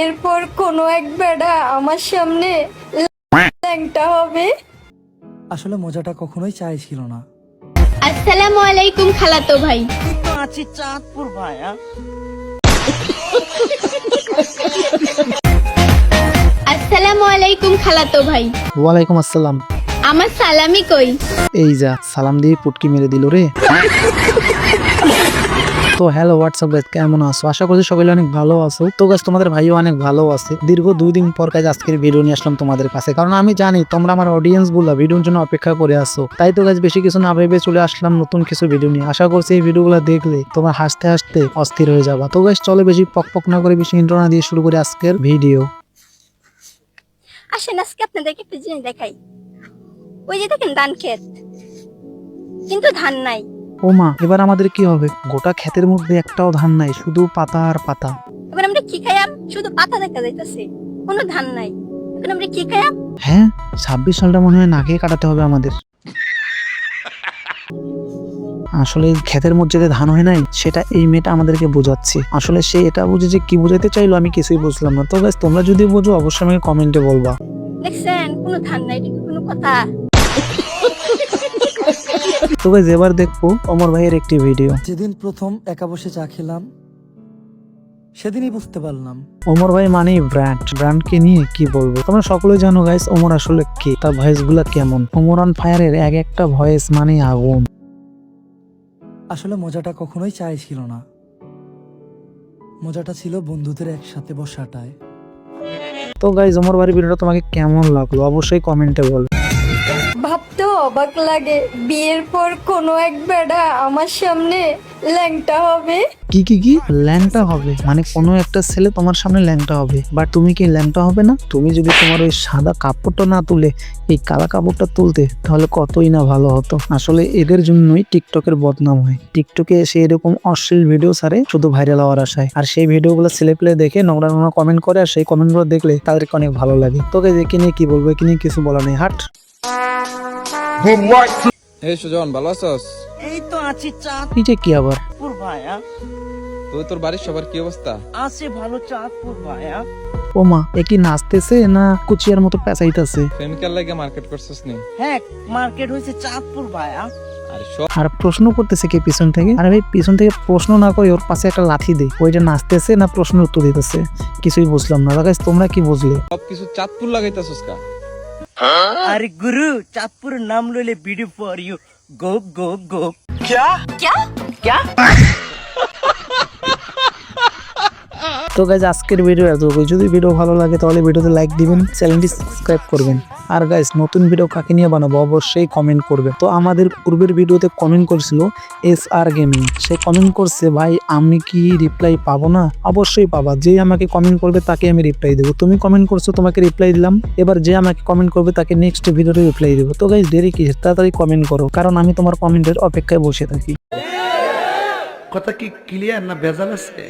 বিয়ের পর কোনো এক বেড়া আমার সামনে ল্যাংটা হবে। আসলে মজাটা কখনোই চাইছিল না। আসসালামু আলাইকুম খালাতো ভাই। তো আছি চাঁদপুর ভাইয়া। আসসালামু আলাইকুম খালাতো ভাই। ওয়ালাইকুম আসসালাম। আমার সালামি কই? এই যা সালাম দিয়ে পুটকি মেরে দিল রে। তো হ্যালো হোয়াটসঅ্যাপ গাইস, কেমন আছো? আশা করছি সবাই অনেক ভালো আছো। তো গাইস তোমাদের ভাইও অনেক ভালো আছে। দীর্ঘ 2 দিন পর গাইস আজকের ভিডিও নিয়ে আসলাম তোমাদের কাছে, কারণ আমি জানি তোমরা আমার অডিয়েন্স গুলা ভিডিওর জন্য অপেক্ষা করে আছো। তাই তো গাইস বেশি কিছু না ভেবে চলে আসলাম নতুন কিছু ভিডিও নিয়ে। আশা করছি এই ভিডিওগুলো দেখলে তোমরা হাসতে হাসতে অস্থির হয়ে যাবা। তো গাইস চলো বেশি পক না করে, বেশি ইন্ট্রো না দিয়ে শুরু করি আজকের ভিডিও। আসেন আজকে আপনাদেরকে একটা জিনিস দেখাই। ওই যে দেখেন ধান ক্ষেত, কিন্তু ধান নাই। ও মা, এবার আমাদের কি হবে? গোটা ক্ষেতের মধ্যে একটাও ধান নাই, শুধু পাতা আর পাতা। এবার আমরা কি খাইয়াম? শুধু পাতা দেখা যাইতেছে, কোনো ধান নাই। এখন আমরা কি খাইয়াম? হ্যাঁ, 26 সালটা মনে হয় না খেয়ে কাটাতে হবে আমাদের। আসলে ক্ষেতের মধ্যে যে ধান হয় নাই, সেটা এই মেয়েটা আমাদেরকে বোঝাচ্ছে। আসলে সে এটা বুঝে যে কি বোঝাতে চাইলো আমি কিছুই বুঝলাম না। তো গাইস তোমরা যদি বুঝো অবশ্যই আমাকে কমেন্টে বলবা। দেখছেন কোনো ধান নাই, এটা কি কোনো কথা? তো গাইস এবার দেখবো অমর ভাইয়ের একটি ভিডিও। যেদিন প্রথম একা বসে চা খেলাম সেদিনই বুঝতে পারলাম ওমর ভাই মানে ব্র্যান্ডকে নিয়ে কি বলবো। তোমরা সকলে জানো গাইস ওমর আসলে কে, তার ভয়েস গুলা কেমন। ওমর অন ফায়ারের এক একটা ভয়েস মানে আগুন। আসলে মজাটা কখনোই চাইছিল না। মজাটা ছিল বন্ধুদের একসাথে বসাটায়। তো গাইস ওমর ভাইয়ের ভিডিওটা তোমাকে কেমন লাগলো অবশ্যই কমেন্টে বলো। ভাবতে অবাক লাগে, বিয়ের পর কোনো এক বেড়া আমার সামনে ল্যাংটা হবে। কি ল্যাংটা হবে? মানে কোনো একটা ছেলে তোমার সামনে ল্যাংটা হবে, বাট তুমি কি ল্যাংটা হবে না? তুমি যদি তোমার ওই সাদা কাপড়টা না তুলে এই কালা কাপড়টা তুলতে, তাহলে কতই না ভালো হতো। আসলে এদের জন্যই টিকটকের বদনাম হয়। টিকটকে এসে এরকম অশ্লীল ভিডিও ছাড়ে শুধু ভাইরাল হওয়ার আশায়, আর সেই ভিডিওগুলো ছেলে পেলে দেখে নোংরা নোংরা কমেন্ট করে, আর সেই কমেন্টগুলো দেখলে তাদেরকে অনেক ভালো লাগে। তোকে দেখে নিয়ে কি বলবো, একে নিয়ে কিছু বলা নেই, হাট। এই সুজন, ভালো আছস? এই তো আছি এটা কি আবার? চাঁদপুর ভাইয়া। তুই তোর বাড়ির সবার কি অবস্থা? আছে ভালো চাঁদপুর ভাইয়া। ও মা, এ কি নাচতেছে না কুচিয়ার মতো পেঁচাইতেছে? প্রেমিকার লাগে মার্কেট করছিস নি? হ্যাঁ, মার্কেট হয়েছে চাঁদপুর ভাইয়া। আর সব আর প্রশ্ন করতেছে কে পিছন থেকে? আরে ভাই পিছন থেকে প্রশ্ন না করে ওর পাশে একটা লাঠি দে। ওইটা নাচতেছে না প্রশ্নের উত্তর দিতেছে, কিছুই বুঝলাম না। গাইস তোমরা কি বুঝলে? কিছু চাঁদপুর লাগাইতাছস কা? আরে গুরু, চাঁদপুরের নাম লইলে ভিডিও ফর ইউ। গো গো গো। তো গাইজ আজকের ভিডিও এতটুকু। যদি ভিডিও ভালো লাগে তাহলে ভিডিওতে লাইক দিবেন, চ্যানেলটি সাবস্ক্রাইব করবেন। আর গাইজ নতুন ভিডিও কাকে নিয়ে বানাবো অবশ্যই কমেন্ট করবে। তো আমাদের পূর্বের ভিডিওতে কমেন্ট করছিল SR গেমিং, সে কমেন্ট করছে ভাই আমি কি রিপ্লাই পাবো না? অবশ্যই পাবা। যে আমাকে কমেন্ট করবে তাকে আমি রিপ্লাই দেবো। তুমি কমেন্ট করছো, তোমাকে রিপ্লাই দিলাম। এবার যে আমাকে কমেন্ট করবে তাকে নেক্সট ভিডিওতে রিপ্লাই দেবো। তো গাইজ দেরি কি, তাড়াতাড়ি কমেন্ট করো, কারণ আমি তোমার কমেন্টের অপেক্ষায় বসে থাকি। কথা কি ক্লিয়ার না ভেজাল আছে?